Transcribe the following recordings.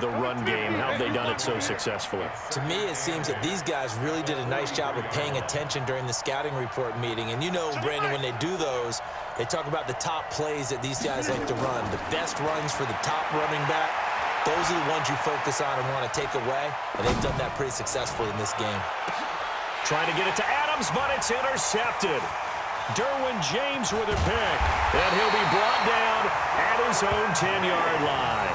the run game? How have they done it so successfully? To me, it seems that these guys really did a nice job of paying attention during the scouting report meeting. And you know, Brandon, when they do those, they talk about the top plays that these guys like to run. The best runs for the top running back, those are the ones you focus on and want to take away. And they've done that pretty successfully in this game. Trying to get it to Adams, but it's intercepted. Derwin James with a pick. And he'll be brought down at his own 10-yard line.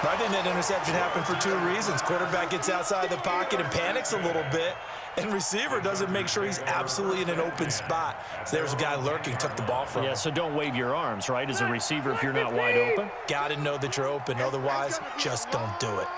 I think that interception happened for two reasons. Quarterback gets outside the pocket and panics a little bit, and receiver doesn't make sure he's absolutely in an open spot. So there's a guy lurking, took the ball from him. Yeah, so don't wave your arms, right, as a receiver if you're not wide open? Got to know that you're open. Otherwise, just don't do it.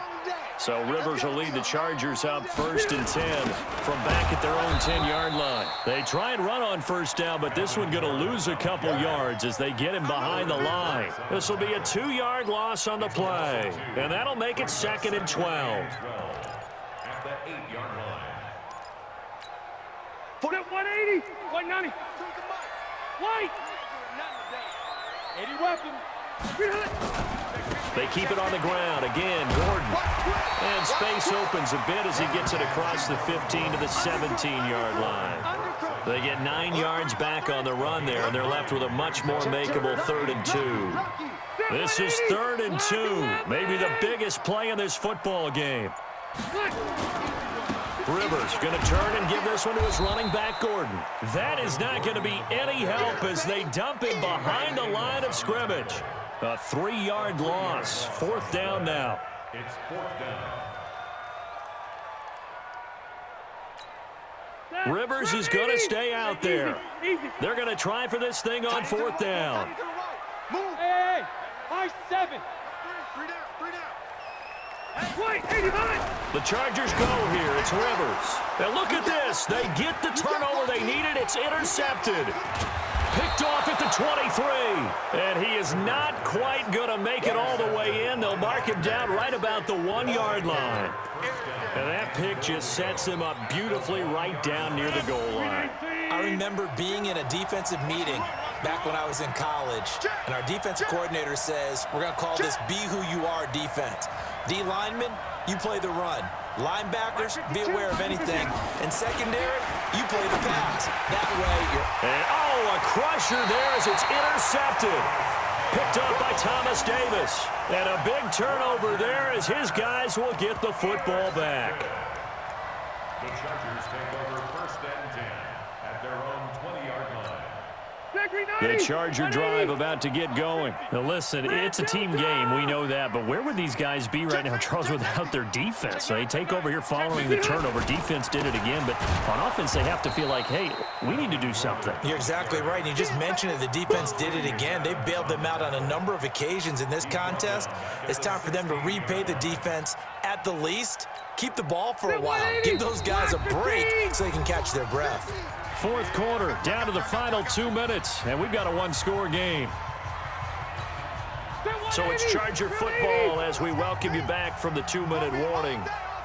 So Rivers will lead the Chargers up 1st and 10 from back at their own 10-yard line. They try and run on first down, but this one going to lose a couple yards as they get him behind the line. This will be a 2-yard loss on the play, and that'll make it 2nd and 12. At the 8-yard line. Put it 180, 190. White. 80 weapon. They keep it on the ground. Again, Gordon. And space opens a bit as he gets it across the 15 to the 17-yard line. They get 9 yards back on the run there, and they're left with a much more makeable 3rd and 2. This is 3rd and 2. Maybe the biggest play in this football game. Rivers going to turn and give this one to his running back, Gordon. That is not going to be any help as they dump him behind the line of scrimmage. A 3-yard loss. 4th down now. It's 4th down. Rivers is going to stay out there. They're going to try for this thing on 4th down. Hey, high 7. The Chargers go here. It's Rivers. And look at this. They get the turnover they needed. It's intercepted. Picked off at the 23. And he is not quite going to make it all the way in. They'll mark him down right about the 1-yard line. And that pick just sets him up beautifully right down near the goal line. I remember being in a defensive meeting back when I was in college, and our defensive coordinator says, we're going to call this Be Who You Are defense. D linemen, you play the run. Linebackers, be aware of anything. And secondary, you play the pass. That way, you're... And, oh, a crusher there as it's intercepted. Picked up by Thomas Davis. And a big turnover there as his guys will get the football back. The Chargers take over 1st and 10 at their own 20-yard line. The Charger drive about to get going. Now listen, it's a team game. We know that. But where would these guys be right now, Charles, without their defense? They take over here following the turnover. Defense did it again. But on offense, they have to feel like, hey, we need to do something. You're exactly right. And you just mentioned it. The defense did it again. They bailed them out on a number of occasions in this contest. It's time for them to repay the defense at the least. Keep the ball for a while. Give those guys a break so they can catch their breath. 4th quarter, down to the final 2 minutes, and we've got a 1-score game. So it's Charger football as we welcome you back from the 2-minute warning.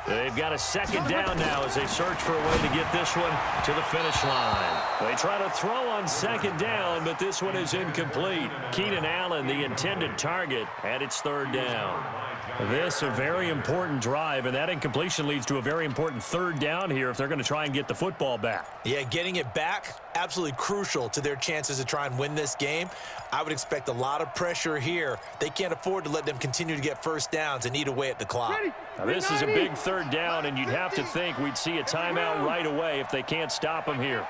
They've got a 2nd down now as they search for a way to get this one to the finish line. They try to throw on 2nd down, but this one is incomplete. Keenan Allen, the intended target, and it's 3rd down. This a very important drive, and that incompletion leads to a very important 3rd down here if they're going to try and get the football back. Yeah, getting it back, absolutely crucial to their chances to try and win this game. I would expect a lot of pressure here. They can't afford to let them continue to get 1st downs and eat away at the clock. Now, this is a big 3rd down, and you'd have to think we'd see a timeout right away if they can't stop them here.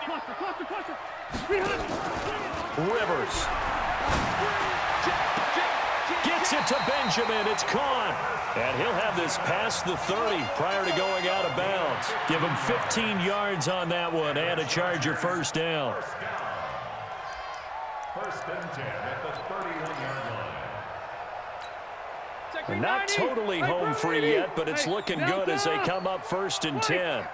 Rivers. Gets it to Benjamin. It's caught. And he'll have this past the 30 prior to going out of bounds. Give him 15 yards on that one and a Charger 1st down. 1st and 10 at the 31-yard line. Not totally home free yet, but it's looking good as they come up 1st and 10.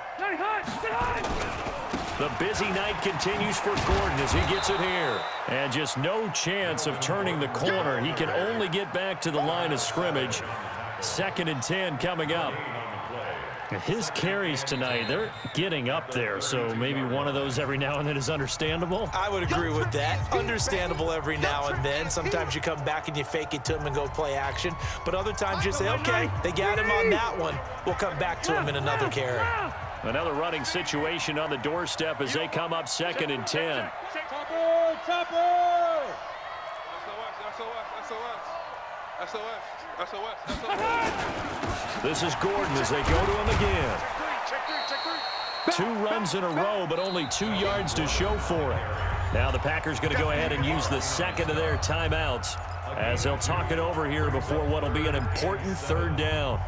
The busy night continues for Gordon as he gets it here. And just no chance of turning the corner. He can only get back to the line of scrimmage. 2nd and 10 coming up. His carries tonight, they're getting up there, so maybe one of those every now and then is understandable. I would agree with that. Understandable every now and then. Sometimes you come back and you fake it to him and go play action. But other times you say, okay, they got him on that one. We'll come back to him in another carry. Another running situation on the doorstep as they come up 2nd and 10. This is Gordon as they go to him again. 2 runs in a row, but only 2 yards to show for it. Now the Packers going to go ahead and use the second of their timeouts as they'll talk it over here before what will be an important 3rd down.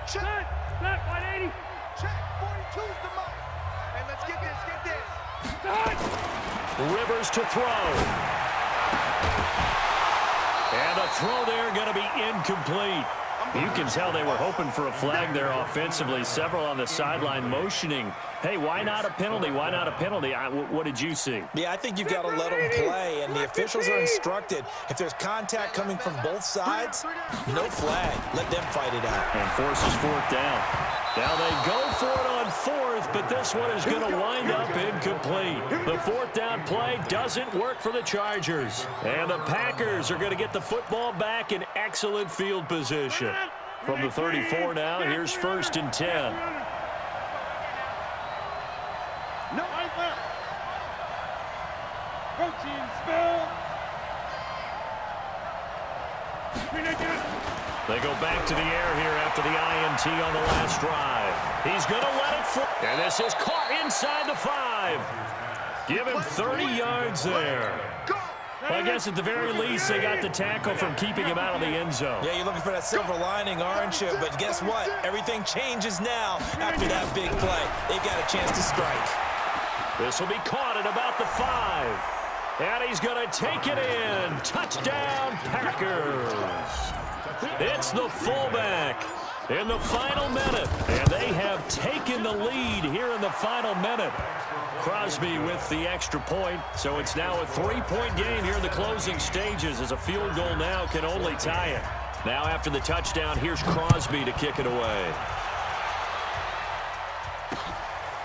Check, 180. Check, 42's the mark. Hey, let's get this. Rivers to throw. And the throw there going to be incomplete. You can tell they were hoping for a flag there offensively. Several on the sideline motioning, hey, why not a penalty? Why not a penalty? What did you see? Yeah, I think you've got to let them play, and the officials are instructed. If there's contact coming from both sides, no flag. Let them fight it out. And forces 4th down. Now they go for it on 4th, but this one is going to wind up incomplete. The 4th down play doesn't work for the Chargers. And the Packers are going to get the football back in excellent field position. From the 34 now, here's 1st and 10. No, right there. Protein spill. They go back to the air here after the INT on the last drive. He's going to let it fly. And this is caught inside the 5. Give him 30 yards there. Well, I guess at the very least, they got the tackle from keeping him out of the end zone. Yeah, you're looking for that silver lining, aren't you? But guess what? Everything changes now after that big play. They've got a chance to strike. This will be caught at about the 5. And he's going to take it in. Touchdown, Packers. It's the fullback in the final minute. And they have taken the lead here in the final minute. Crosby with the extra point. So it's now a 3-point game here in the closing stages as a field goal now can only tie it. Now after the touchdown, here's Crosby to kick it away.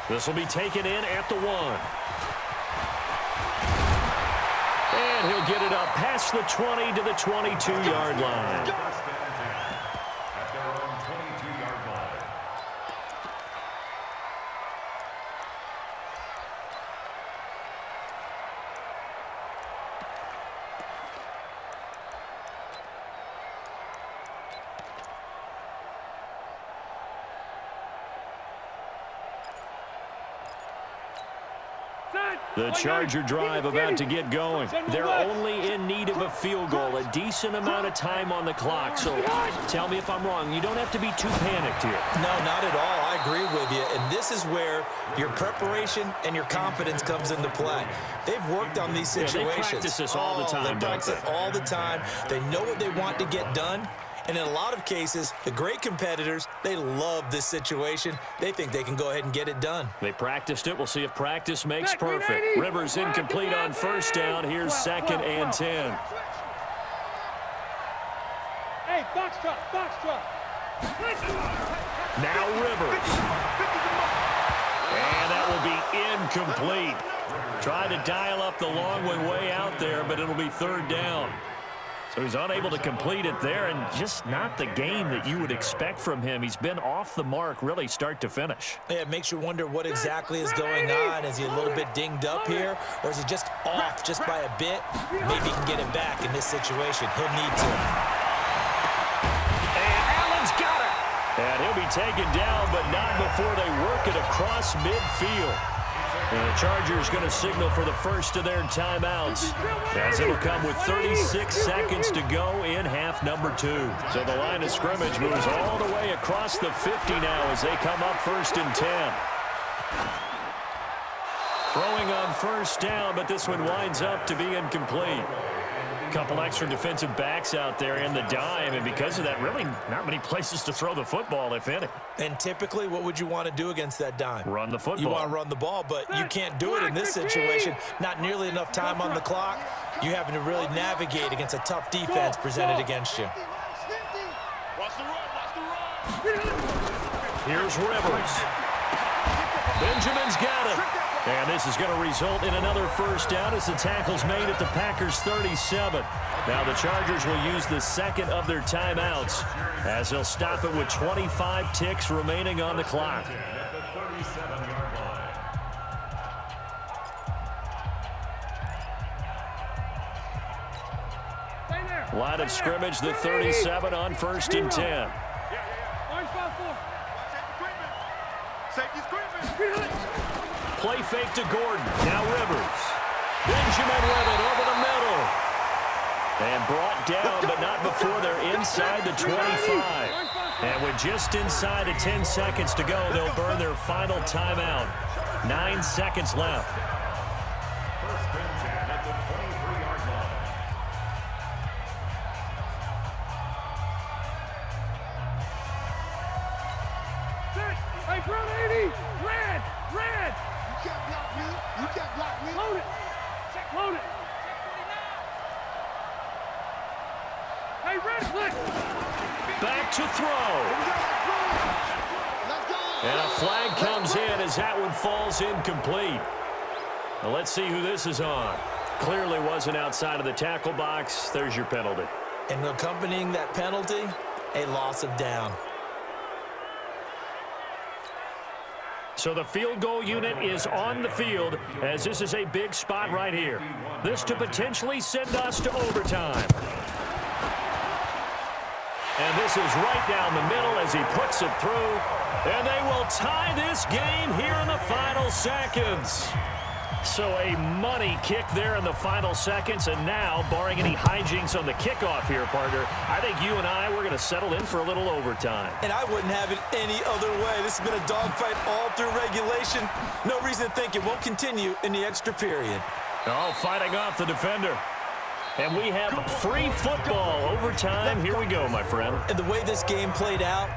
This will be taken in at the 1. And he'll get it up past the 20 to the 22-yard line. At their own 22-yard line. The Charger drive about to get going. They're only in need of a field goal, a decent amount of time on the clock. So tell me if I'm wrong. You don't have to be too panicked here. No, not at all. I agree with you. And this is where your preparation and your confidence comes into play. They've worked on these situations. Yeah, they practice this all the time. They practice it all the time. They know what they want to get done. And in a lot of cases, the great competitors, they love this situation. They think they can go ahead and get it done. They practiced it. We'll see if practice makes perfect. Rivers incomplete on 1st down. Here's 2nd and 10. Hey, box truck, box truck. Now Rivers. And that will be incomplete. Try to dial up the long way out there, but it'll be 3rd down. So he's unable to complete it there, and just not the game that you would expect from him. He's been off the mark really start to finish. Yeah, it makes you wonder what exactly is going on. Is he a little bit dinged up here, or is he just off just by a bit? Maybe he can get it back in this situation. He'll need to. And Allen's got it. And he'll be taken down, but not before they work it across midfield. And the Chargers going to signal for the first of their timeouts as it'll come with 36 seconds to go in half number 2. So the line of scrimmage moves all the way across the 50 now as they come up 1st and 10. Throwing on 1st down, but this one winds up to be incomplete. Couple extra defensive backs out there in the dime, and because of that, really not many places to throw the football, if any. And typically, what would you want to do against that dime? Run the football. You want to run the ball, but you can't do it in this situation. Not nearly enough time on the clock. You're having to really navigate against a tough defense presented against you. Watch the run. Here's Rivers. Benjamin's got it. And this is going to result in another first down as the tackle's made at the Packers' 37. Now the Chargers will use the second of their timeouts as they'll stop it with 25 ticks remaining on the clock. Line of scrimmage, the 37 on 1st and 10. Play fake to Gordon. Now Rivers. Benjamin with it over the middle. And brought down, but not before they're inside the 25. And with just inside of 10 seconds to go, they'll burn their final timeout. 9 seconds left. First and 10 at the 23-yard line. Hey, front 80! Red! Red! You can't block me. You can't block me. Load it! Load it! Hey, red flick! Back to throw. Let's go. And a flag comes in as that one falls incomplete. Now let's see who this is on. Clearly wasn't outside of the tackle box. There's your penalty. And accompanying that penalty, a loss of down. So the field goal unit is on the field as this is a big spot right here. This to potentially send us to overtime. And this is right down the middle as he puts it through. And they will tie this game here in the final seconds. So a money kick there in the final seconds. And now, barring any hijinks on the kickoff here, partner, I think you and I, we're going to settle in for a little overtime. And I wouldn't have it any other way. This has been a dogfight all through regulation. No reason to think it won't continue in the extra period. Oh, fighting off the defender. And we have free football overtime. Here we go, my friend. And the way this game played out,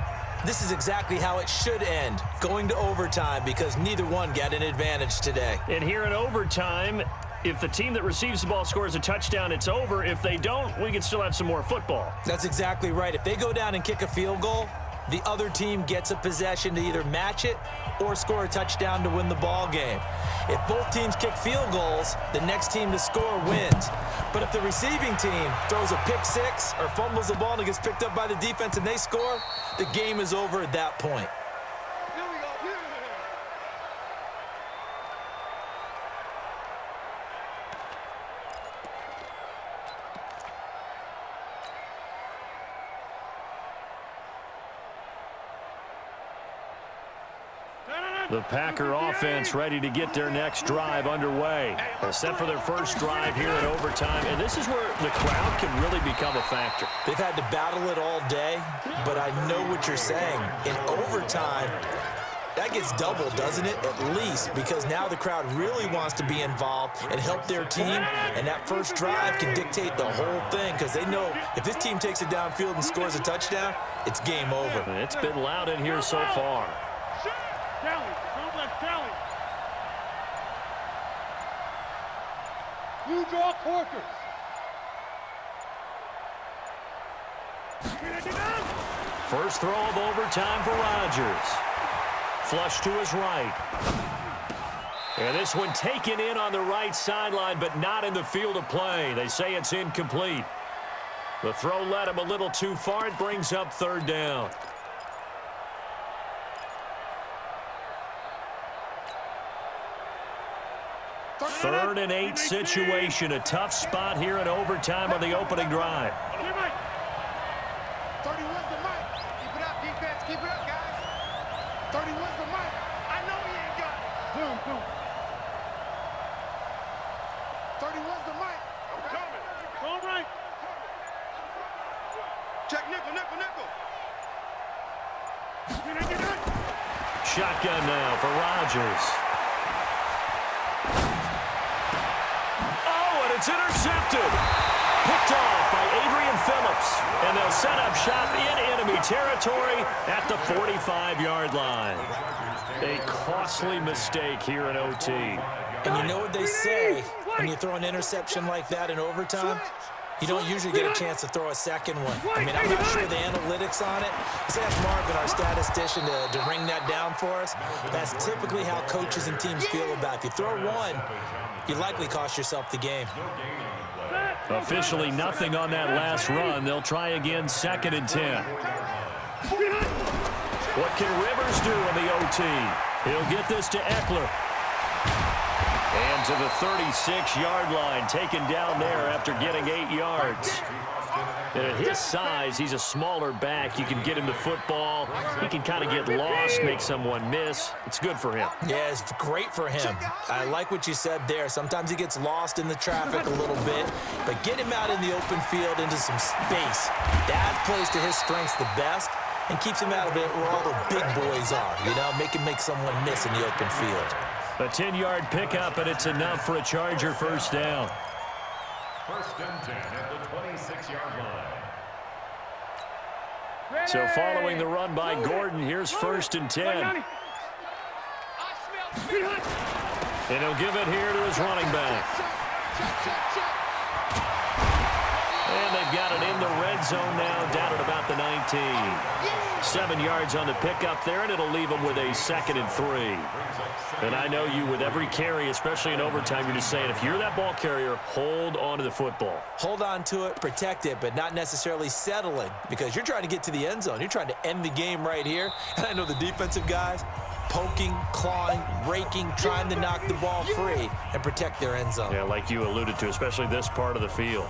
this is exactly how it should end, going to overtime, because neither one got an advantage today. And here in overtime, if the team that receives the ball scores a touchdown, it's over. If they don't, we can still have some more football. That's exactly right. If they go down and kick a field goal, the other team gets a possession to either match it or score a touchdown to win the ball game. If both teams kick field goals, the next team to score wins. But if the receiving team throws a pick six or fumbles the ball and it gets picked up by the defense and they score, the game is over at that point. Here we go. Here. The Packer offense ready to get their next drive underway. They're set for their first drive here in overtime, and this is where the crowd can really become a factor. They've had to battle it all day, but I know what you're saying. In overtime, that gets doubled, doesn't it? At least, because now the crowd really wants to be involved and help their team, and that first drive can dictate the whole thing, because they know if this team takes it downfield and scores a touchdown, it's game over. It's been loud in here so far. Kelly, don't let Kelly. You draw corkers. First throw of overtime for Rodgers. Flush to his right. And this one taken in on the right sideline, but not in the field of play. They say it's incomplete. The throw led him a little too far. It brings up third down. Third and 8 situation. A tough spot here in overtime on the opening drive. 31's the mic. Keep it up, defense. Keep it up, guys. 31's the mic. I know he ain't got it. Boom, boom. 31's the mic. Coming. All right. Check nickel, nickel, nickel. Shotgun now for Rodgers. It's intercepted. Picked off by Adrian Phillips. And they'll set up shop in enemy territory at the 45-yard line. A costly mistake here in OT. And you know what they say when you throw an interception like that in overtime? You don't usually get a chance to throw a second one. I mean, I'm not sure the analytics on it. Let's ask Marvin, our statistician, to ring that down for us. That's typically how coaches and teams feel about it. If you throw one, you likely cost yourself the game. Officially nothing on that last run. They'll try again, 2nd and 10. What can Rivers do in the OT? He'll get this to Eckler. And to the 36-yard line, taken down there after getting 8 yards. And at his size, he's a smaller back. You can get him the football. He can kind of get lost, make someone miss. It's good for him. Yeah, it's great for him. I like what you said there. Sometimes he gets lost in the traffic a little bit, but get him out in the open field into some space. That plays to his strengths the best and keeps him out of it where all the big boys are, you know, make someone miss in the open field. A 10-yard pickup, and it's enough for a Charger first down. 1st and 10 at the 26-yard line. So following the run by Gordon, here's 1st and 10. And he'll give it here to his running back. And they've got it in the red zone now, down at about the 19. 7 yards on the pickup there, and it'll leave them with a 2nd and 3. And I know you, with every carry, especially in overtime, you're just saying, if you're that ball carrier, hold on to the football. Hold on to it, protect it, but not necessarily settle it, because you're trying to get to the end zone. You're trying to end the game right here. And I know the defensive guys, poking, clawing, raking, trying to knock the ball free and protect their end zone. Yeah, like you alluded to, especially this part of the field.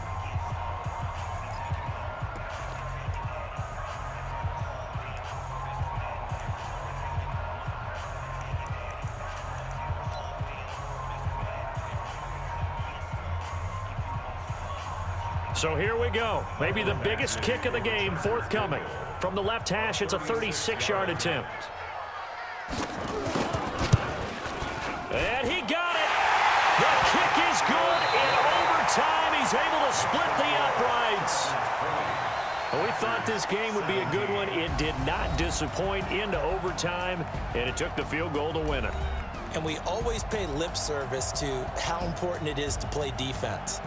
So here we go. Maybe the biggest kick of the game forthcoming. From the left hash, it's a 36-yard attempt. And he got it. The kick is good in overtime. He's able to split the uprights. Well, we thought this game would be a good one. It did not disappoint into overtime, and it took the field goal to win it. And we always pay lip service to how important it is to play defense.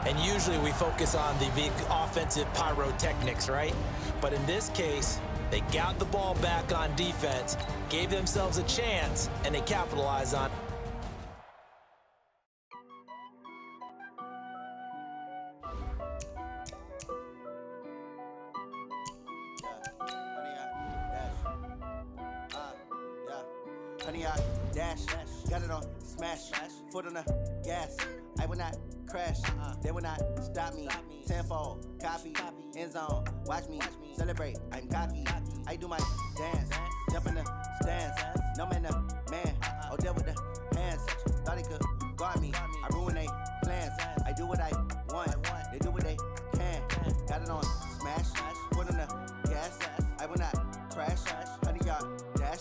And usually we focus on the big offensive pyrotechnics, right? But in this case, they got the ball back on defense, gave themselves a chance, and they capitalized on it. Honey, I dash, got it on smash, foot on the gas. I will not crash, they will not stop me. Tenfold, copy, end zone, watch me celebrate. I'm cocky, I do my dance, jump in the stands. No man, the man, oh, deal with the hands. Thought he could guard me, I ruin they plans. I do what I want, they do what they can. Got it on smash, foot on the gas. I will not crash, honey, y'all dash,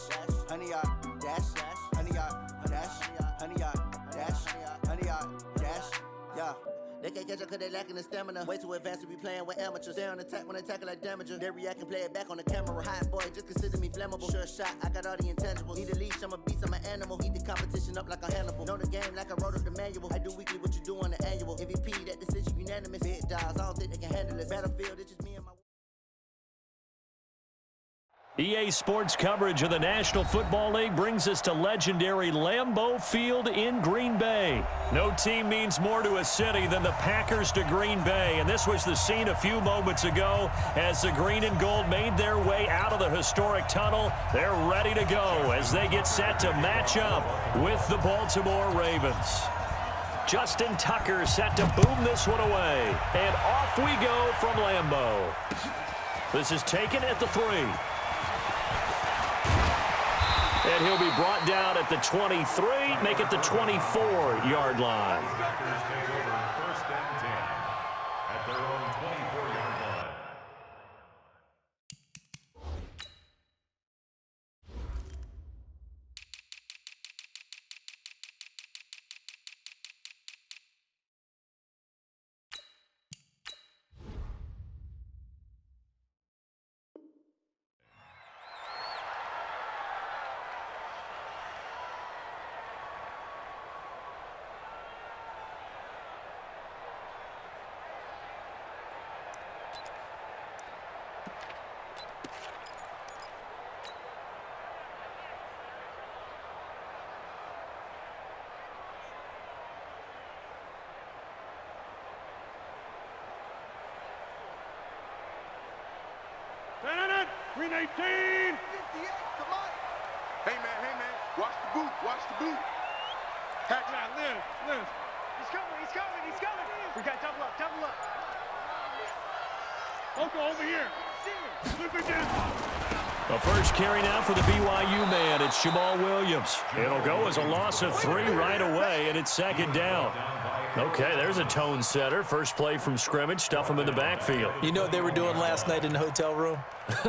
honey, y'all dash, honey, y'all dash, honey, y'all dash, honey, y'all dash, yeah. They can't catch up cause they lacking the stamina. Way too advanced to be playing with amateurs. They on attack when they tackle like damager. They react and play it back on the camera. Hot boy, just consider me flammable. Sure shot, I got all the intangibles. Need a leash, I'm a beast, I'm an animal. Heat the competition up like a Hannibal. Know the game like I wrote up the manual. I do weekly what you do on the annual. MVP, that decision unanimous. Big dogs, I don't think they can handle it. Battlefield, it's just me and my... EA Sports coverage of the National Football League brings us to legendary Lambeau Field in Green Bay. No team means more to a city than the Packers to Green Bay, and this was the scene a few moments ago as the green and gold made their way out of the historic tunnel. They're ready to go as they get set to match up with the Baltimore Ravens. Justin Tucker set to boom this one away, and off we go from Lambeau. This is taken at the 3. And he'll be brought down at the 23, make it the 24-yard line. Packers take over 1st and 10 at their own 24-yard line. Green 18. 58, come on. Hey, man. Watch the boot. Watch the boot. Catch it. Liz. He's coming. We got double up. Loco over here. Flip it down. The first carry now for the BYU man. It's Jamal Williams. It'll go as a loss of 3 right away, and it's second down. Okay, there's a tone setter. First play from scrimmage. Stuff him in the backfield. You know what they were doing last night in the hotel room?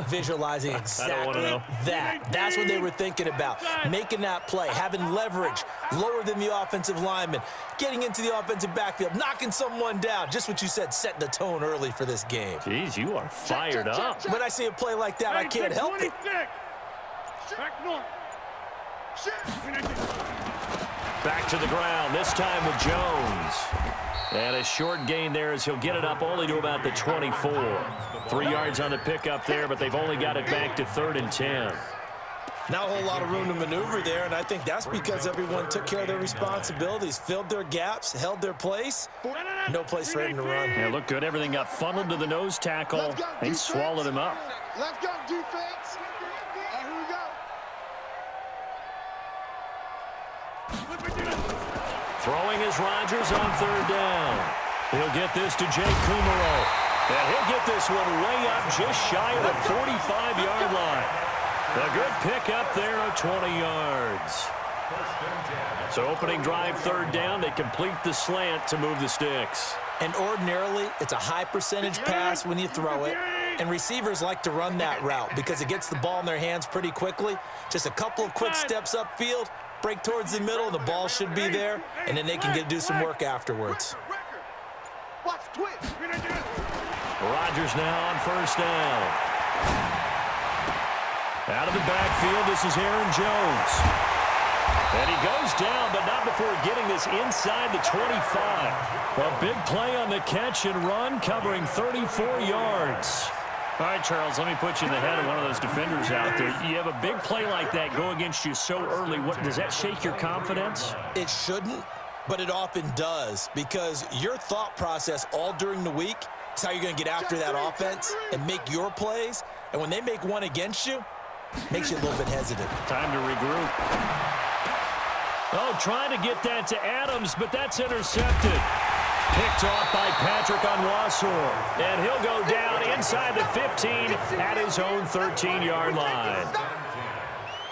Visualizing exactly that. That's what they were thinking about. Making that play, having leverage, lower than the offensive lineman, getting into the offensive backfield, knocking someone down. Just what you said, setting the tone early for this game. Jeez, you are fired up. When I see a play like that, I can't help it. Back north. Back to the ground, this time with Jones. And a short gain there as he'll get it up only to about the 24. 3 yards on the pickup there, but they've only got it back to 3rd and 10. Not a whole lot of room to maneuver there, and I think that's because everyone took care of their responsibilities, filled their gaps, held their place. No place for him to run. Yeah, looked good. Everything got funneled to the nose tackle. They swallowed him up. Let's go, defense. And here we go. Throwing is Rodgers on 3rd down. He'll get this to Jake Kumaro. And he'll get this one way up just shy of the 45-yard line. A good pickup there of 20 yards. So opening drive 3rd down, they complete the slant to move the sticks. And ordinarily, it's a high percentage pass when you throw it. And receivers like to run that route because it gets the ball in their hands pretty quickly. Just a couple of quick steps upfield, break towards the middle, the ball should be there, and then they can do some work afterwards. Watch twitch. Rodgers now on 1st down. Out of the backfield, this is Aaron Jones. And he goes down, but not before getting this inside the 25. A big play on the catch and run, covering 34 yards. All right, Charles, let me put you in the head of one of those defenders out there. You have a big play like that go against you so early. What, does that shake your confidence? It shouldn't, but it often does because your thought process all during the week is how you're going to get after that offense and make your plays. And when they make one against you, it makes you a little bit hesitant. Time to regroup. Oh, trying to get that to Adams, but that's intercepted. Picked off by Patrick Onwuasor. And he'll go down inside the 15 at his own 13-yard line.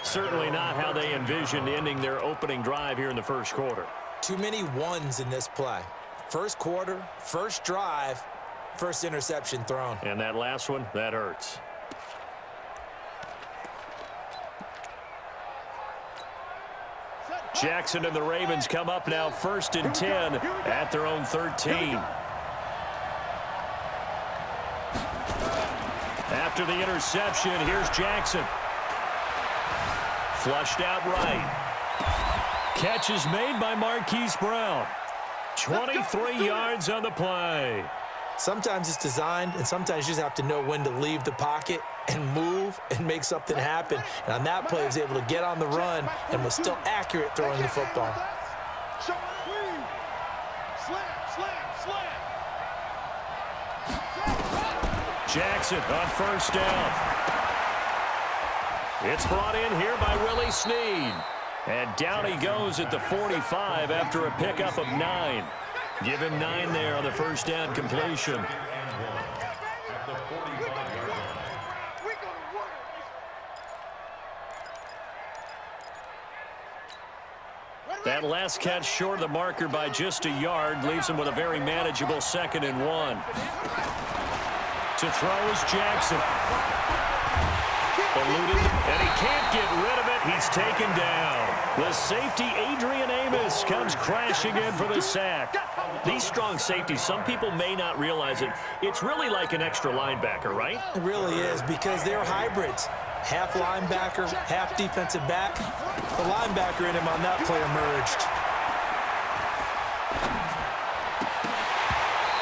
Certainly not how they envisioned ending their opening drive here in the first quarter. Too many ones in this play. First quarter, first drive, first interception thrown. And that last one, that hurts. Jackson and the Ravens come up now 1st and 10 at their own 13. After the interception, here's Jackson. Flushed out right. Catch is made by Marquise Brown. 23 yards on the play. Sometimes it's designed, and sometimes you just have to know when to leave the pocket and move and make something happen. And on that play, he was able to get on the run and was still accurate throwing the football. Jackson on 1st down. It's brought in here by Willie Snead. And down he goes at the 45 after a pickup of 9. Give him 9 there on the 1st down completion. That last catch short of the marker by just a yard leaves him with a very manageable 2nd and 1. To throw is Jackson. Eluded, and he can't get rid of it. He's taken down. The safety, Adrian Amos, comes crashing in for the sack. These strong safeties, some people may not realize it. It's really like an extra linebacker, right? It really is because they're hybrids. Half linebacker, half defensive back. The linebacker in him on that play emerged.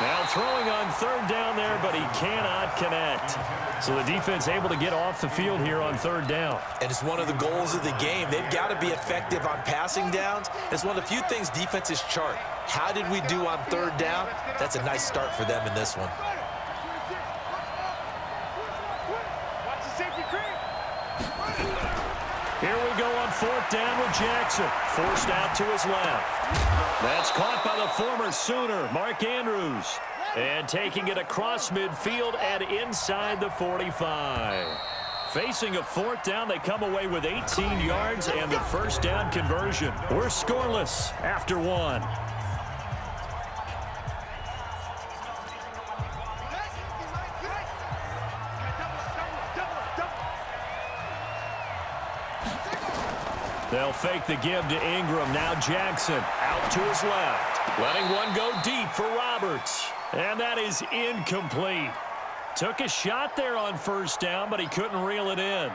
Now throwing on 3rd down there, but he cannot connect. So the defense able to get off the field here on 3rd down. And it's one of the goals of the game. They've got to be effective on passing downs. It's one of the few things defenses chart. How did we do on 3rd down? That's a nice start for them in this one. Watch the safety. Here we go on 4th down with Jackson. Forced out to his left. That's caught by the former Sooner, Mark Andrews. And taking it across midfield and inside the 45. Facing a 4th down, they come away with 18 yards and the first down conversion. We're scoreless after 1. They'll fake the give to Ingram. Now Jackson out to his left. Letting one go deep for Roberts. And that is incomplete. Took a shot there on 1st down, but he couldn't reel it in.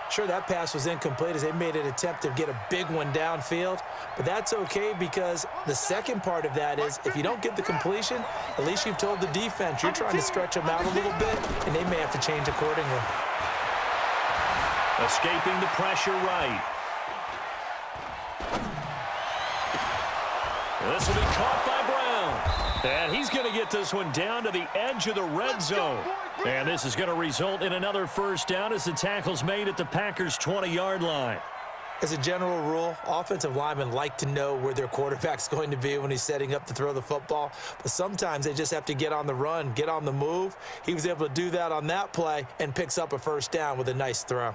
Sure, that pass was incomplete as they made an attempt to get a big one downfield. But that's okay because the second part of that is if you don't get the completion, at least you've told the defense you're trying to stretch them out a little bit, and they may have to change accordingly. Escaping the pressure right. This will be caught by Brown. And he's going to get this one down to the edge of the red zone. And this is going to result in another first down as the tackle's made at the Packers' 20-yard line. As a general rule, offensive linemen like to know where their quarterback's going to be when he's setting up to throw the football. But sometimes they just have to get on the run, get on the move. He was able to do that on that play and picks up a first down with a nice throw.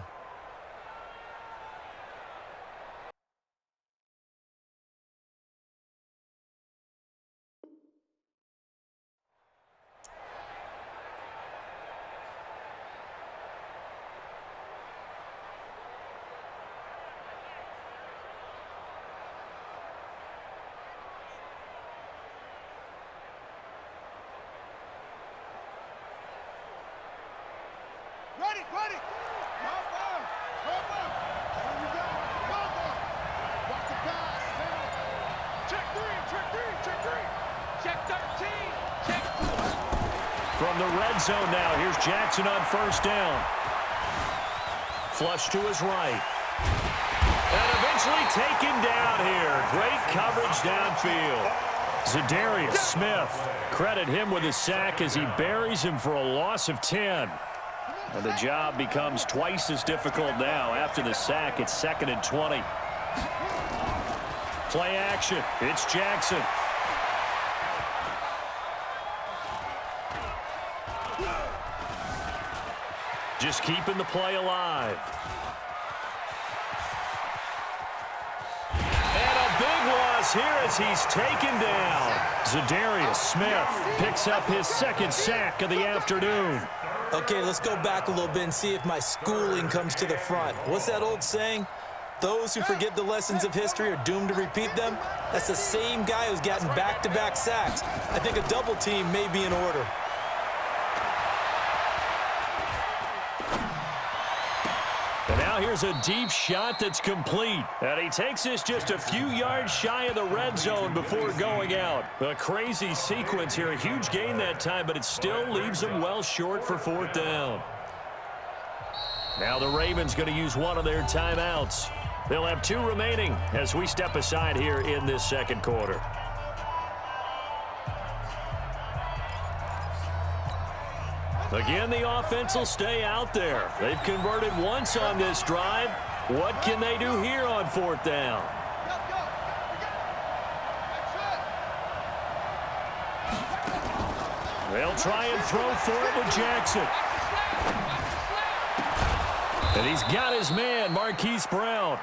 Ready. Go ball. There you go. Go ball. Watch the pass. Now. Check 3. Check 13. Check 4. From the red zone now, here's Jackson on 1st down. Flush to his right. And eventually taken down here. Great coverage downfield. Zadarius Smith, credit him with a sack as he buries him for a loss of 10. And the job becomes twice as difficult now. After the sack, it's 2nd and 20. Play action. It's Jackson. Just keeping the play alive. And a big loss here as he's taken down. Zadarius Smith picks up his 2nd sack of the afternoon. Okay, let's go back a little bit and see if my schooling comes to the front. What's that old saying? Those who forget the lessons of history are doomed to repeat them. That's the same guy who's gotten back-to-back sacks. I think a double team may be in order. And now here's a deep shot that's complete. And he takes this just a few yards shy of the red zone before going out. A crazy sequence here. A huge gain that time, but it still leaves him well short for 4th down. Now the Ravens going to use one of their timeouts. They'll have 2 remaining as we step aside here in this 2nd quarter. Again, the offense will stay out there. They've converted once on this drive. What can they do here on 4th down? They'll try and throw for it with Jackson. And he's got his man, Marquise Brown.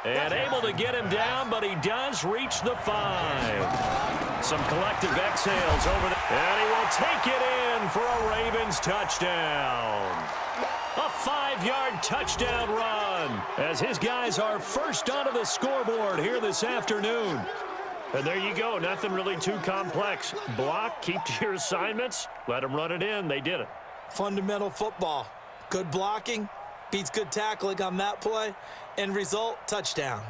And able to get him down, but he does reach the 5. Some collective exhales over there. And he will take it in for a Ravens touchdown. A 5-yard touchdown run as his guys are first onto the scoreboard here this afternoon. And there you go. Nothing really too complex. Block, keep to your assignments, let them run it in. They did it. Fundamental football. Good blocking beats good tackling on that play. End result, touchdown.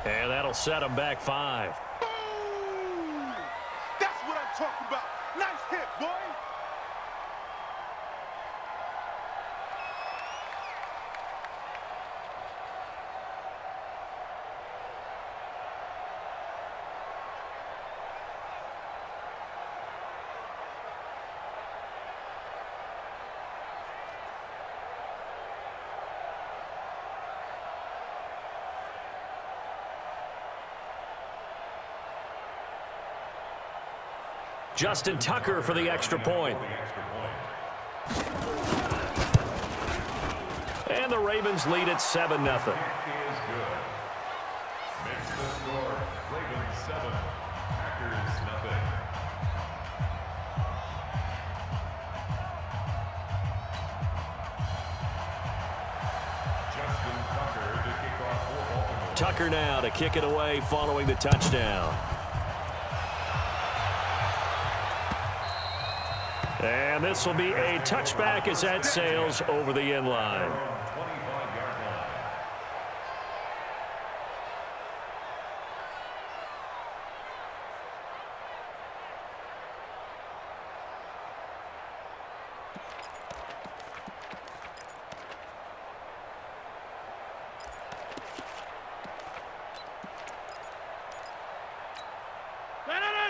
And that'll set him back 5. Boom! That's what I'm talking about. Nice hit, boy. Justin Tucker for the extra point. And the Ravens lead at 7-0. Makes the score. Ravens 7, Packers nothing. Justin Tucker to kick off for Baltimore. Tucker now to kick it away following the touchdown. And this will be a touchback as that sails over the end line. 25-yard line.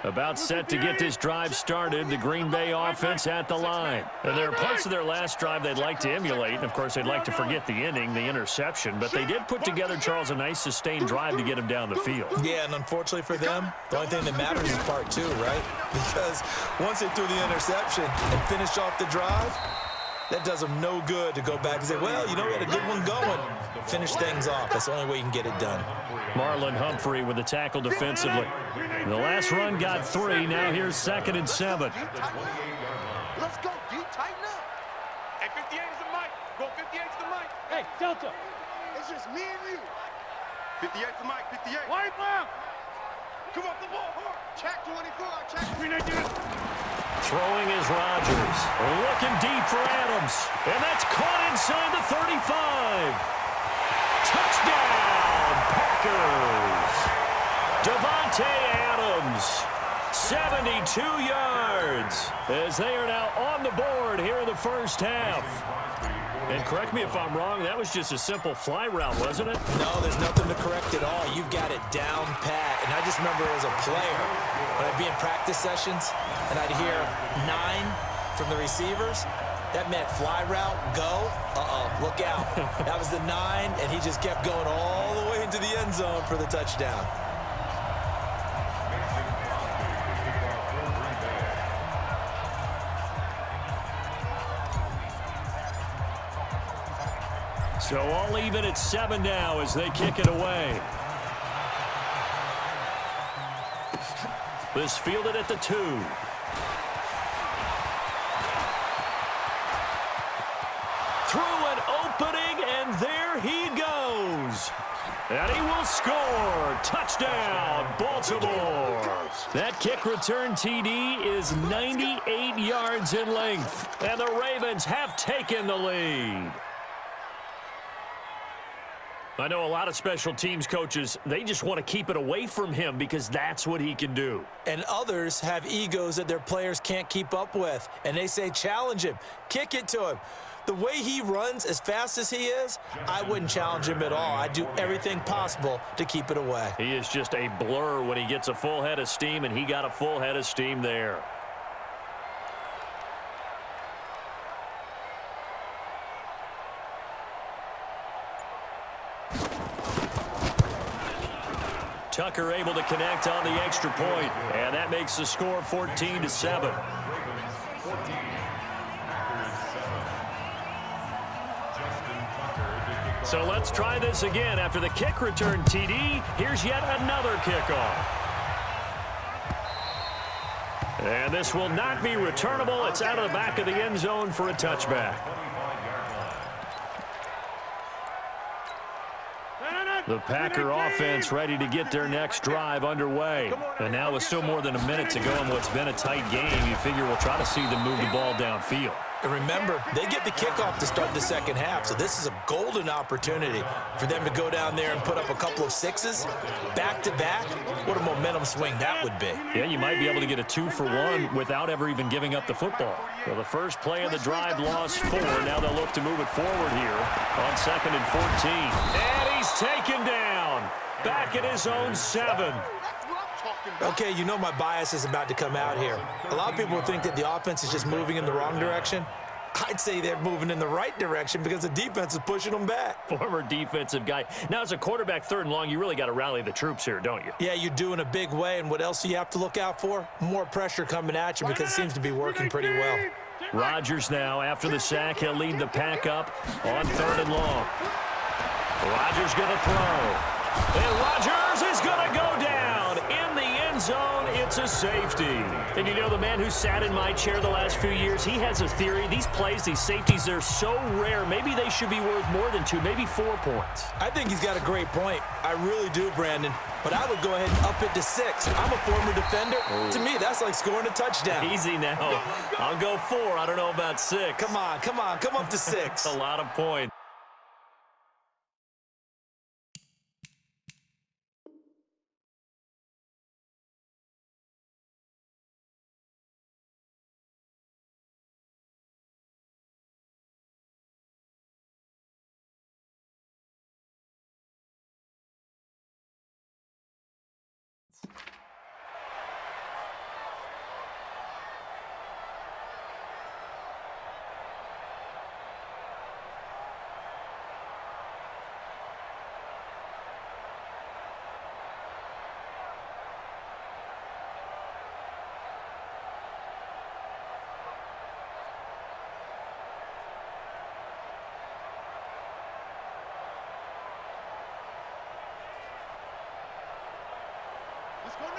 About set to get this drive started, the Green Bay offense at the line. And there are parts of their last drive they'd like to emulate, and of course they'd like to forget the ending, the interception, but they did put together, Charles, a nice sustained drive to get him down the field. Yeah, and unfortunately for them, the only thing that matters is part 2, right? Because once they threw the interception and finished off the drive, that does them no good to go back and say, well, you know, we had a good one going. Finish things off. That's the only way you can get it done. Marlon Humphrey with the tackle defensively. The last run got 3. Now here's 2nd and 7. Let's go, D. Tighten up. Hey, 58 is the mic. Go 58 is the mic. Hey, Delta. It's just me and you. 58 is the mic. 58. Wide left. Come off the ball hard. Check 24. Check 319. Throwing is Rodgers. Looking deep for Adams. And that's caught inside the 35. Touchdown, Packers. Devontae Adams, 72 yards, as they are now on the board here in the first half. And correct me if I'm wrong, that was just a simple fly route, wasn't it? No, there's nothing to correct at all. You've got it down pat. And I just remember as a player, when I'd be in practice sessions and I'd hear 9 from the receivers, that meant fly route, go, look out. That was the 9, and he just kept going all the way into the end zone for the touchdown. So all even at 7 now as they kick it away. This fielded at the 2. Through an opening, and there he goes. And he will score. Touchdown, Baltimore. That kick return TD is 98 yards in length. And the Ravens have taken the lead. I know a lot of special teams coaches, they just want to keep it away from him because that's what he can do. And others have egos that their players can't keep up with. And they say, challenge him, kick it to him. The way he runs as fast as he is, I wouldn't challenge him at all. I'd do everything possible to keep it away. He is just a blur when he gets a full head of steam, and he got a full head of steam there. Tucker able to connect on the extra point, and that makes the score 14-7. So let's try this again. After the kick return TD, here's yet another kickoff. And this will not be returnable. It's out of the back of the end zone for a touchback. The Packer offense ready to get their next drive underway. And now with still more than a minute to go in what's been a tight game, you figure we'll try to see them move the ball downfield. And remember, they get the kickoff to start the second half, so this is a golden opportunity for them to go down there and put up a couple of sixes back-to-back. What a momentum swing that would be. Yeah, you might be able to get a 2-for-1 without ever even giving up the football. Well, the first play of the drive lost 4. Now they'll look to move it forward here on 2nd and 14. And he's taken down. Back at his own 7. Okay, you know my bias is about to come out here. A lot of people think that the offense is just moving in the wrong direction. I'd say they're moving in the right direction because the defense is pushing them back. Former defensive guy. Now, as a quarterback, 3rd and long, you really got to rally the troops here, don't you? Yeah, you do in a big way, and what else do you have to look out for? More pressure coming at you because it seems to be working pretty well. Rodgers now, after the sack, he'll lead the pack up on 3rd and long. Rodgers going to throw. And Rodgers is going to go down in the end zone. It's a safety. And you know, the man who sat in my chair the last few years, he has a theory. These plays, these safeties, they're so rare. Maybe they should be worth more than 2, maybe 4 points. I think he's got a great point. I really do, Brandon. But I would go ahead and up it to 6. I'm a former defender. To me, that's like scoring a touchdown. Easy now. I'll go 4. I don't know about 6. Come on. Come up to 6. A lot of points.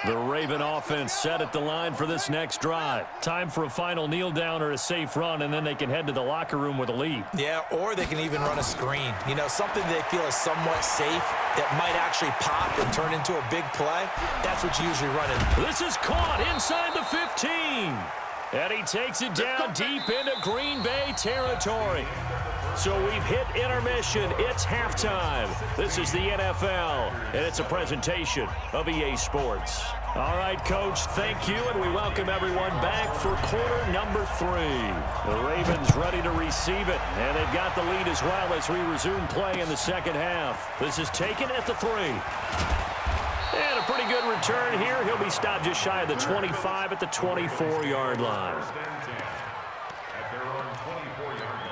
The Raven offense set at the line for this next drive. Time for a final kneel down or a safe run, and then they can head to the locker room with a lead. Yeah, or they can even run a screen. You know, something they feel is somewhat safe that might actually pop and turn into a big play. That's what you usually run in. This is caught inside the 15. And he takes it down deep into Green Bay territory. So we've hit intermission. It's halftime. This is the NFL, and it's a presentation of EA Sports. All right, Coach, thank you, and we welcome everyone back for quarter number 3. The Ravens ready to receive it, and they've got the lead as well as we resume play in the second half. This is taken at the 3. And a pretty good return here. He'll be stopped just shy of the 25 at the 24-yard line. At their own 24-yard line.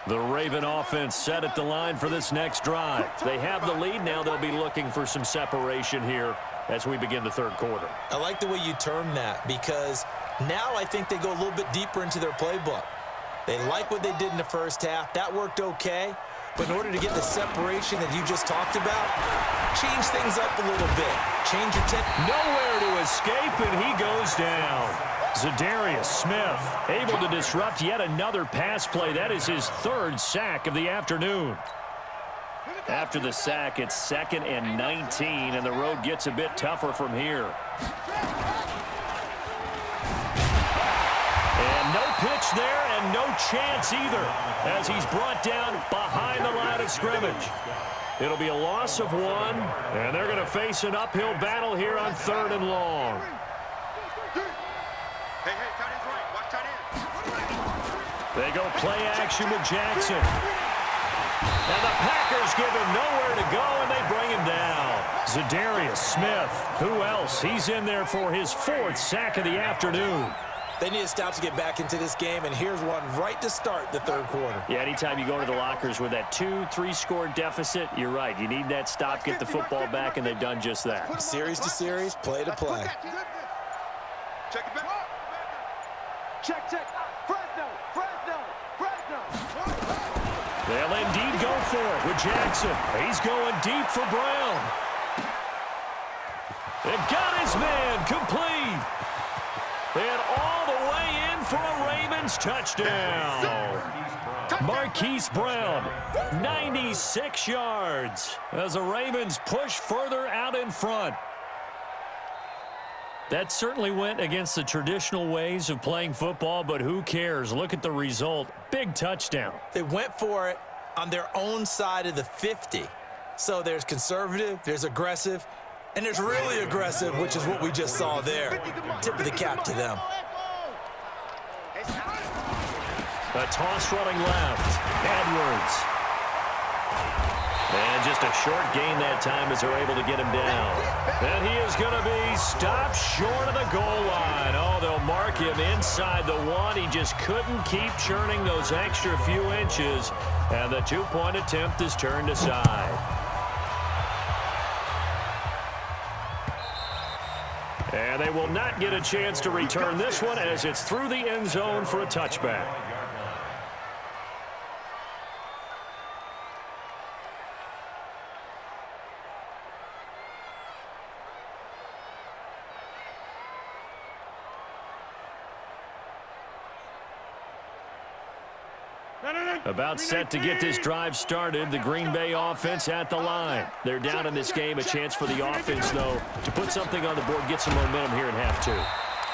The Raven offense set at the line for this next drive. They have the lead. Now they'll be looking for some separation here as we begin the 3rd quarter. I like the way you term that because now I think they go a little bit deeper into their playbook. They like what they did in the first half. That worked okay. But in order to get the separation that you just talked about, change things up a little bit. Change your nowhere to escape, and he goes down. Za'Darius Smith able to disrupt yet another pass play. That is his 3rd sack of the afternoon. After the sack, it's 2nd and 19, and the road gets a bit tougher from here. And no pitch there, and no chance either, as he's brought down behind the line of scrimmage. It'll be a loss of 1, and they're going to face an uphill battle here on 3rd and long. Hey, tight end's right. Watch tight end. They go play action with Jackson. And the Packers give him nowhere to go, and they bring him down. Za'Darius Smith, who else? He's in there for his 4th sack of the afternoon. They need to stop to get back into this game, and here's one right to start the 3rd quarter. Yeah, anytime you go to the lockers with that 2-3 score deficit, you're right. You need that stop, get the football back, and they've done just that. Series to series, play to play. Check it back. Check. Fresno. They'll indeed go for it with Jackson. He's going deep for Brown. They've got his man complete. And all the way in for a Ravens touchdown. Marquise Brown, 96 yards as the Ravens push further out in front. That certainly went against the traditional ways of playing football, but who cares? Look at the result. Big touchdown. They went for it on their own side of the 50. So there's conservative, there's aggressive, and there's really aggressive, which is what we just saw there. Tip of the cap to them. A toss running left. Edwards. And just a short gain that time as they're able to get him down. And he is going to be stopped short of the goal line. Oh, they'll mark him inside the one. He just couldn't keep churning those extra few inches. And the two-point attempt is turned aside. And they will not get a chance to return this one as it's through the end zone for a touchback. About set to get this drive started. The Green Bay offense at the line. They're down in this game. A chance for the offense, though, to put something on the board, get some momentum here in half two.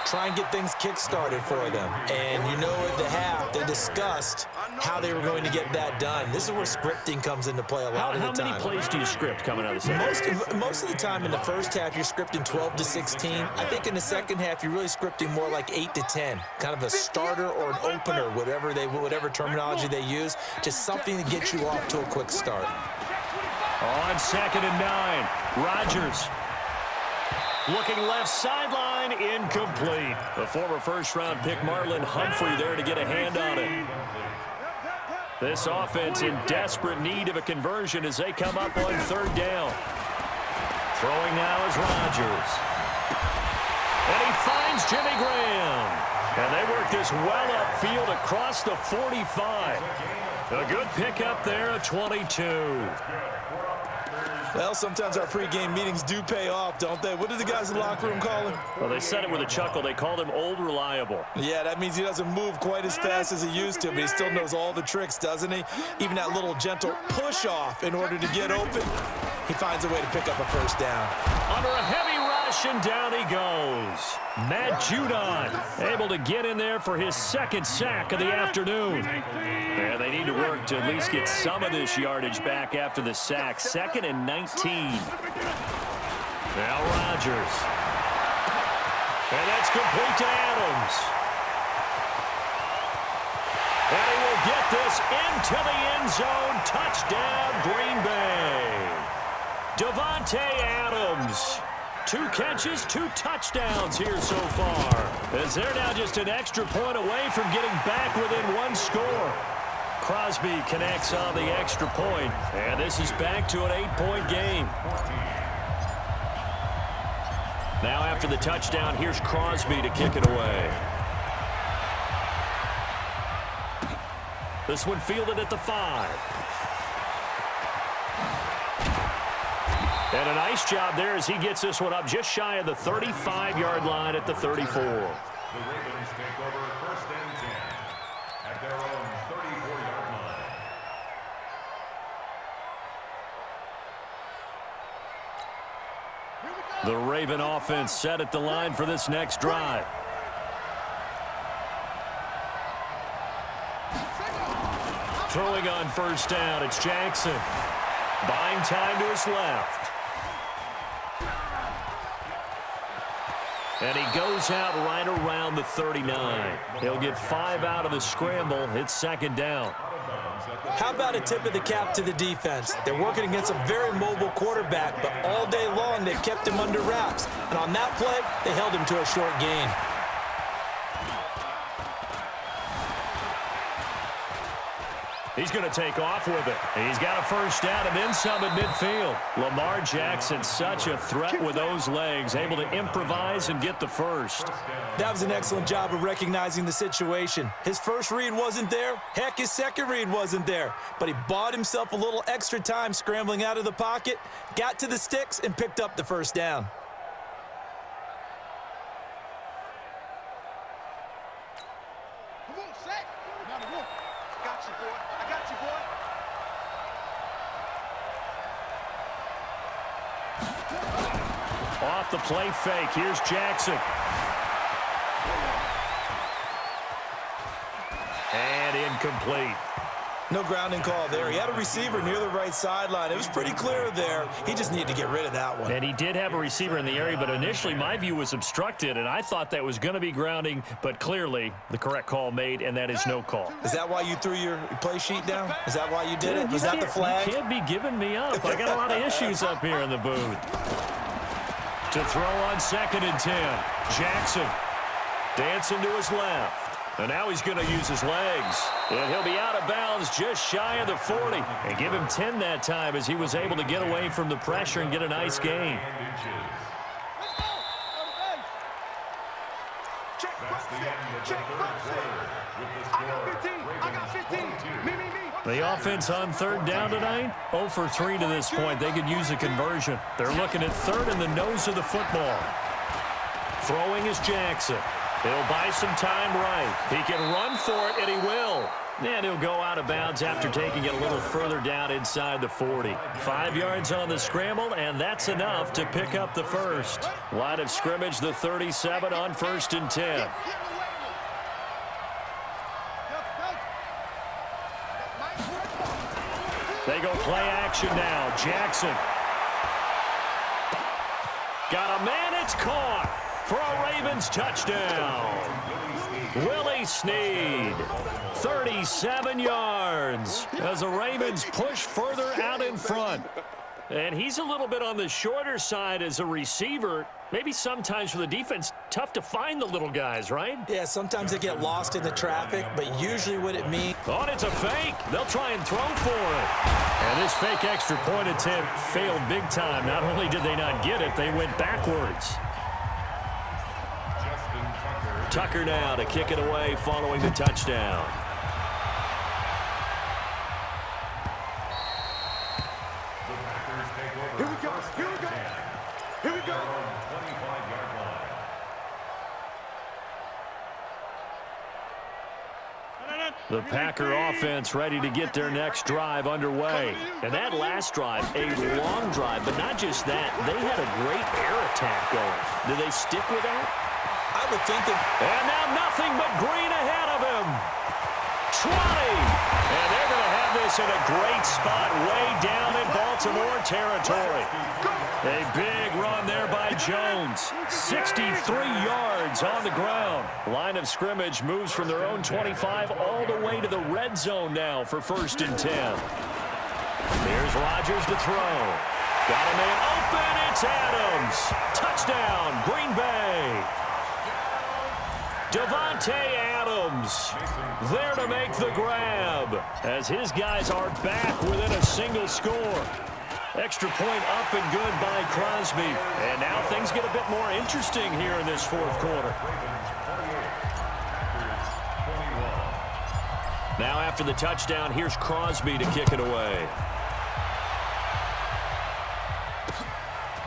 Try and get things kick-started for them. And you know at the half, they discussed how they were going to get that done. This is where scripting comes into play a lot of the time. How many plays do you script coming out of the second? Most of the time in the first half, you're scripting 12 to 16. I think in the second half, you're really scripting more like 8 to 10. Kind of a starter or an opener, whatever terminology they use. Just something to get you off to a quick start. On 2nd and 9, Rodgers. Looking left sideline, incomplete. The former first-round pick Marlon Humphrey there to get a hand on it. This offense in desperate need of a conversion as they come up on 3rd down. Throwing now is Rodgers. And he finds Jimmy Graham. And they work this well upfield across the 45. A good pickup there at 22. Well, sometimes our pregame meetings do pay off, don't they? What do the guys in the locker room call him? Well, they said it with a chuckle. They called him Old Reliable. Yeah, that means he doesn't move quite as fast as he used to, but he still knows all the tricks, doesn't he? Even that little gentle push-off in order to get open, he finds a way to pick up a first down. Under a heavy rush, and down he goes. Matt Judon able to get in there for his 2nd sack of the afternoon. Yeah, they need to work to at least get some of this yardage back after the sack. 2nd and 19. Now Rodgers. And that's complete to Adams. And he will get this into the end zone. Touchdown, Green Bay. Davante Adams. 2 catches, 2 touchdowns here so far. As they're now just an extra point away from getting back within 1 score. Crosby connects on the extra point, and this is back to an 8-point game. Now after the touchdown, here's Crosby to kick it away. This one fielded at the 5. And a nice job there as he gets this one up just shy of the 35-yard line at the 34. The Ravens take over 1st and 10 at their own 34-yard line. The Raven offense set at the line for this next drive. Throwing on 1st down, it's Jackson. Buying time to his left. And he goes out right around the 39. He'll get 5 out of the scramble. It's 2nd down. How about a tip of the cap to the defense? They're working against a very mobile quarterback, but all day long they've kept him under wraps. And on that play, they held him to a short gain. He's going to take off with it. He's got a 1st down and then some at midfield. Lamar Jackson, such a threat with those legs, able to improvise and get the 1st. That was an excellent job of recognizing the situation. His 1st read wasn't there. Heck, his 2nd read wasn't there. But he bought himself a little extra time scrambling out of the pocket, got to the sticks, and picked up the 1st down. Come on, sack. Now the one. Got you, boy. I got you, boy. Off the play fake. Here's Jackson. And incomplete. No grounding call there. He had a receiver near the right sideline. It was pretty clear there. He just needed to get rid of that one. And he did have a receiver in the area, but initially my view was obstructed, and I thought that was going to be grounding, but clearly the correct call made, and that is no call. Is that why you threw your play sheet down? Is that why you did it? Was that the flag? You can't be giving me up. I got a lot of issues up here in the booth. To throw on 2nd and 10. Jackson dancing to his left. And now he's going to use his legs. And he'll be out of bounds just shy of the 40. And give him 10 that time as he was able to get away from the pressure and get a nice gain. The offense on 3rd down tonight, 0 for 3 to this point. They could use a conversion. They're looking at 3rd in the nose of the football. Throwing is Jackson. He'll buy some time right. He can run for it, and he will. And he'll go out of bounds after taking it a little further down inside the 40. 5 yards on the scramble, and that's enough to pick up the first. Line of scrimmage, the 37 on 1st and 10. They go play action now. Jackson. Got a man, it's caught. For a Ravens touchdown. Willie Snead, 37 yards as the Ravens push further out in front. And he's a little bit on the shorter side as a receiver. Maybe sometimes for the defense, tough to find the little guys, right? Yeah, sometimes they get lost in the traffic, but usually what it means... Oh, and it's a fake. They'll try and throw for it. And this fake extra point attempt failed big time. Not only did they not get it, they went backwards. Tucker now to kick it away following the touchdown. Here we go. Here we go. Here we go. The Packer offense ready to get their next drive underway. And that last drive, a long drive, but not just that. They had a great air attack going. Do they stick with that? I would think that... And now nothing but green ahead of him. 20. And they're going to have this in a great spot way down in Baltimore territory. A big run there by Jones. 63 yards on the ground. Line of scrimmage moves from their own 25 all the way to the red zone now for 1st and 10. Here's Rodgers to throw. Got a man open. It's Adams. Touchdown, Green Bay. Devontae Adams there to make the grab as his guys are back within a single score. Extra point up and good by Crosby. And now things get a bit more interesting here in this 4th quarter. Now after the touchdown, here's Crosby to kick it away.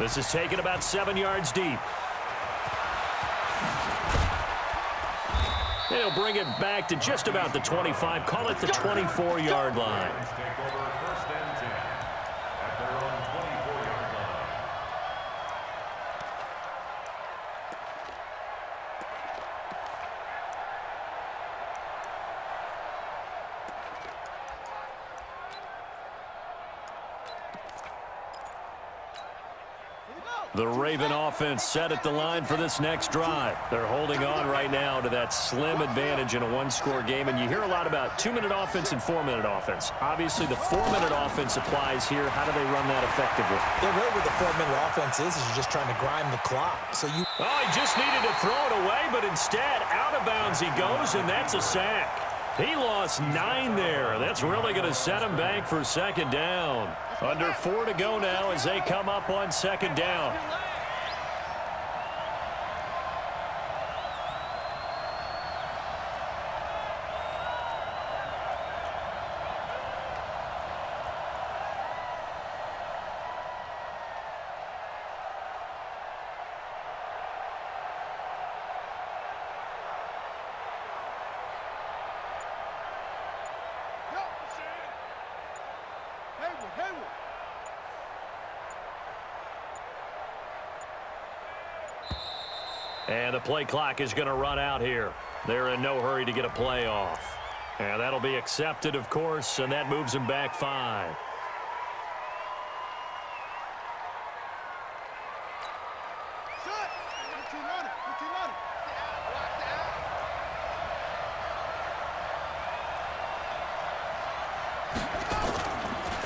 This is taken about 7 yards deep. They'll bring it back to just about the 25. Call it the 24-yard line. The Raven offense set at the line for this next drive. They're holding on right now to that slim advantage in a one-score game. And you hear a lot about 2-minute offense and 4-minute offense. Obviously, the 4-minute offense applies here. How do they run that effectively? Yeah, really what the 4-minute offense is you're just trying to grind the clock. So you... Oh, he just needed to throw it away, but instead, out of bounds he goes, and that's a sack. He lost 9 there. That's really going to set him back for 2nd down. Under 4 to go now as they come up on 2nd down. And the play clock is going to run out here. They're in no hurry to get a play off. And that'll be accepted, of course, and that moves him back 5.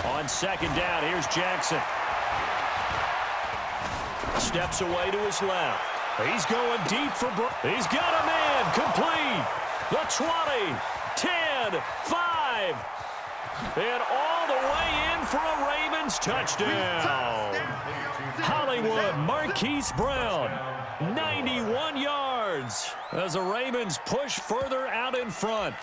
On second down, here's Jackson. Steps away to his left. He's going deep for he's got a man complete. The 20, 10, 5. And all the way in for a Ravens touchdown. Hollywood Marquise Brown, 91 yards as the Ravens push further out in front.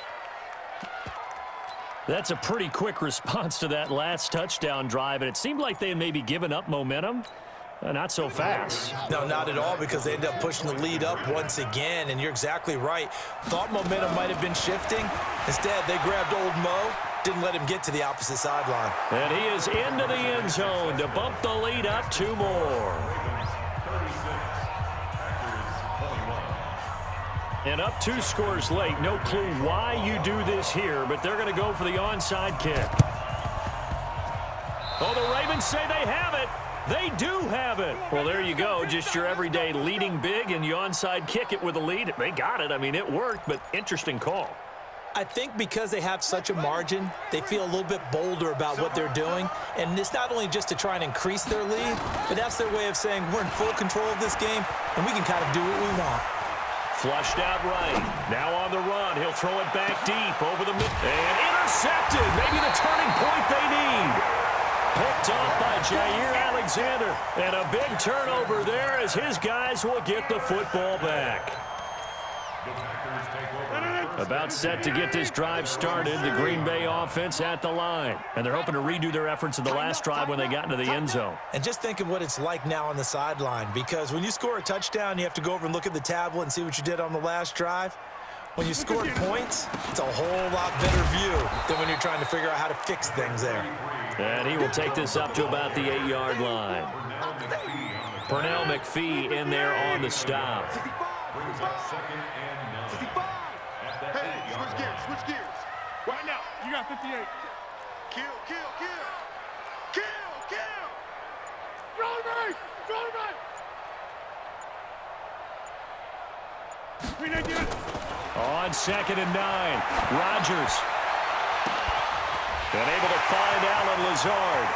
That's a pretty quick response to that last touchdown drive, and it seemed like they had maybe given up momentum. Not so fast. No, not at all, because they ended up pushing the lead up once again, and you're exactly right. Thought momentum might have been shifting. Instead, they grabbed old Mo, didn't let him get to the opposite sideline. And he is into the end zone to bump the lead up 2 more. And up 2 scores late. No clue why you do this here, but they're going to go for the onside kick. Oh, the Ravens say they have it. They do have it. Well, there you go. Just your everyday leading big, and you onside kick it with a lead. They got it. I mean, it worked, but interesting call. I think because they have such a margin, they feel a little bit bolder about what they're doing. And it's not only just to try and increase their lead, but that's their way of saying we're in full control of this game, and we can kind of do what we want. Flushed out right. Now on the run. He'll throw it back deep over the mid. And intercepted. Maybe the turning point they need. Picked off by Jair Alexander. And a big turnover there as his guys will get the football back. About set to get this drive started. The Green Bay offense at the line. And they're hoping to redo their efforts of the last drive when they got into the end zone. And just think of what it's like now on the sideline, because when you score a touchdown, you have to go over and look at the tablet and see what you did on the last drive. When you scored points, it's a whole lot better view than when you're trying to figure out how to fix things there. And he will take this up to about the 8-yard line. Pernell McPhee in there on the stop. Hey, switch gears, switch gears. Right now, you got 58. Kill, kill, kill. Kill, kill. Roll right! Roll right! We didn't get it. On 2nd and 9, Rodgers. And able to find Allen Lazard.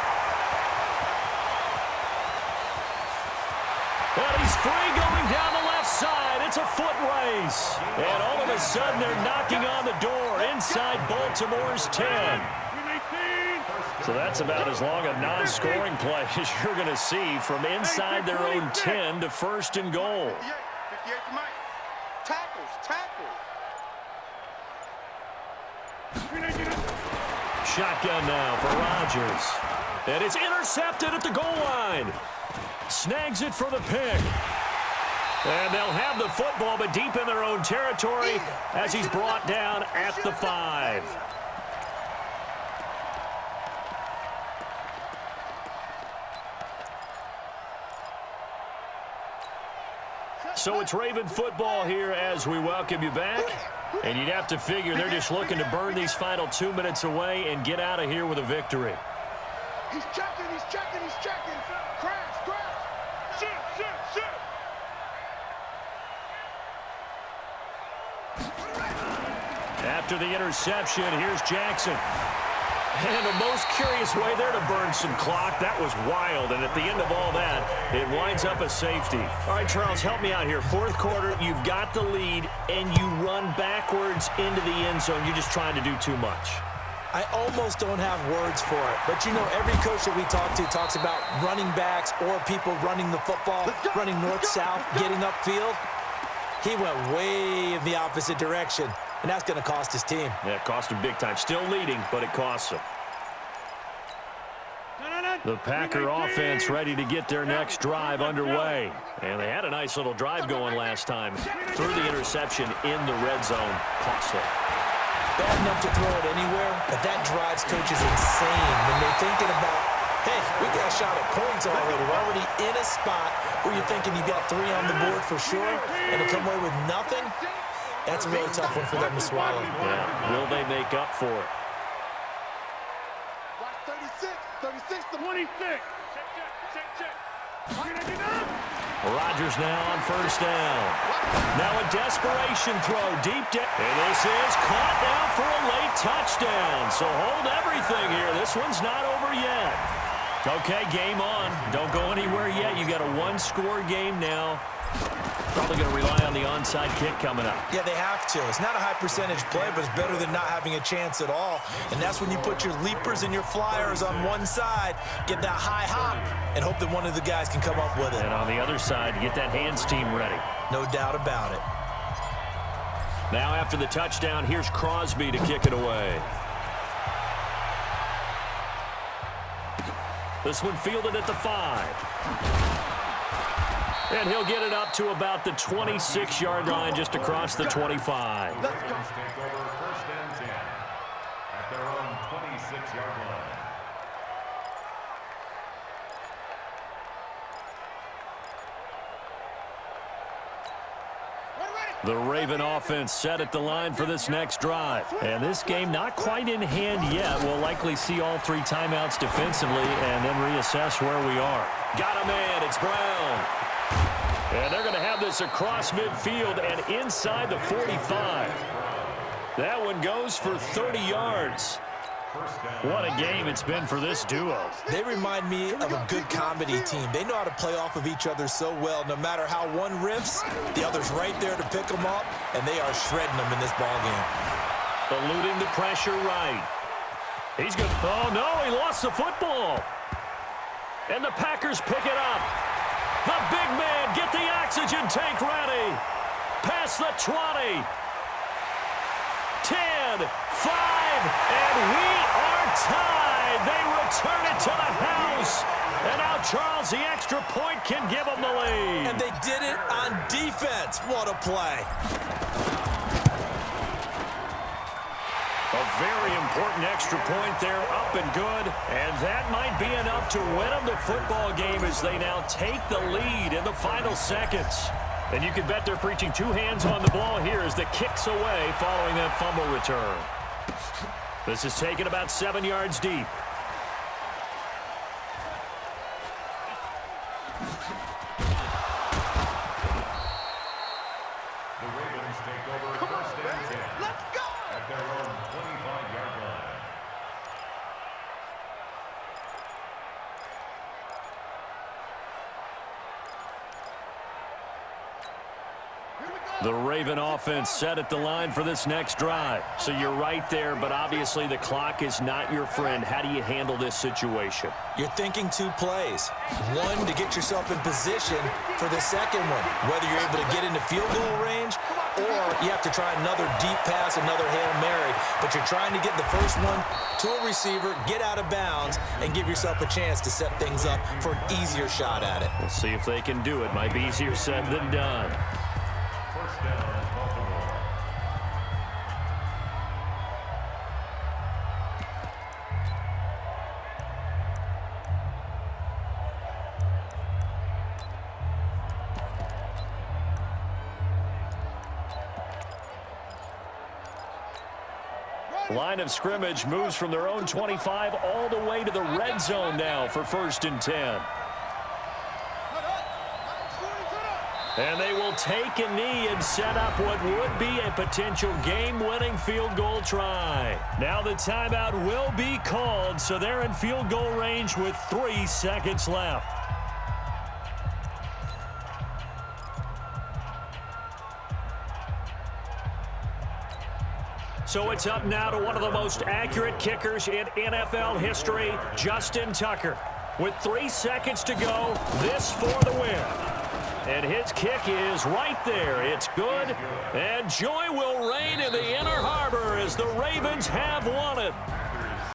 And he's free going down the left side. It's a foot race. And all of a sudden, they're knocking on the door inside Baltimore's 10. So that's about as long a non-scoring play as you're going to see from inside their own 10 to 1st and goal. 58 for Mike. Tackles, tackles. Shotgun now for Rodgers. And it's intercepted at the goal line. Snags it for the pick. And they'll have the football, but deep in their own territory as he's brought down at the 5. So it's Raven football here as we welcome you back. And you'd have to figure they're just looking to burn these final 2 minutes away and get out of here with a victory. He's checking, he's checking, he's checking. Crash, crash. Shit, shit, shit. After the interception, here's Jackson. And the most curious way there to burn some clock. That was wild. And at the end of all that, it winds up a safety. All right, Charles, help me out here. 4th quarter, you've got the lead, and you run backwards into the end zone. You're just trying to do too much. I almost don't have words for it. But, you know, every coach that we talk to talks about running backs or people running the football, running north-south, getting upfield. He went way in the opposite direction. And that's going to cost his team. Yeah, it cost him big time. Still leading, but it costs him. The Packer offense ready to get their next drive underway. And they had a nice little drive going last time. Threw the interception in the red zone. Costly. Bad enough to throw it anywhere, but that drives coaches insane when they're thinking about Hey, we got a shot at points already. We're already in a spot where you're thinking you got 3 on the board for sure, and to come away with nothing, that's a really tough one for them to swallow. Yeah. Will they make up for it? Watch 36 to 26. Check. Rodgers now on first down. Now a desperation throw deep down. And this is caught now for a late touchdown. So hold everything here. This one's not over yet. Okay, game on. Don't go anywhere yet. You got a one-score game now. Probably going to rely on the onside kick coming up. Yeah, they have to. It's not a high percentage play, but it's better than not having a chance at all. And that's when you put your leapers and your flyers on one side, get that high hop, and hope that one of the guys can come up with it. And on the other side, get that hands team ready. No doubt about it. Now after the touchdown, here's Crosby to kick it away. This one fielded at the 5. And he'll get it up to about the 26-yard line, just across the 25. Let's go. Take over first and 10 at their own 26-yard line. The Raven offense set at the line for this next drive. And this game not quite in hand yet. We'll likely see all 3 timeouts defensively and then reassess where we are. Got a man. It's Brown. And they're going to have this across midfield and inside the 45. That one goes for 30 yards. What a game it's been for this duo. They remind me of a good comedy team. They know how to play off of each other so well. No matter how one riffs, the other's right there to pick them up, and they are shredding them in this ballgame. Eluding the pressure right. He's good. Oh, no, he lost the football. And the Packers pick it up. The big man, get the oxygen tank ready. Past the 20. 10, 5, and we are tied. They return it to the house. And now Charles, the extra point, can give them the lead. And they did it on defense. What a play. A very important extra point there, up and good. And that might be enough to win them the football game as they now take the lead in the final seconds. And you can bet they're preaching 2 hands on the ball here as the kick's away following that fumble return. This is taken about 7 yards deep. The Ravens take over first and 10. Let's go! At their own 25-yard line. The Raven offense set at the line for this next drive. So you're right there, but obviously the clock is not your friend. How do you handle this situation? You're thinking 2 plays. One, to get yourself in position for the second one, whether you're able to get into field goal range or you have to try another deep pass, another Hail Mary. But you're trying to get the first one to a receiver, get out of bounds, and give yourself a chance to set things up for an easier shot at it. We'll see if they can do it. Might be easier said than done. First down, Baltimore. Line of scrimmage moves from their own 25 all the way to the red zone now for first and 10. And they will take a knee and set up what would be a potential game-winning field goal try. Now the timeout will be called, so they're in field goal range with 3 seconds left. So it's up now to one of the most accurate kickers in NFL history, Justin Tucker. With 3 seconds to go, this for the win. And his kick is right there. It's good. And joy will reign in the Inner Harbor as the Ravens have won it.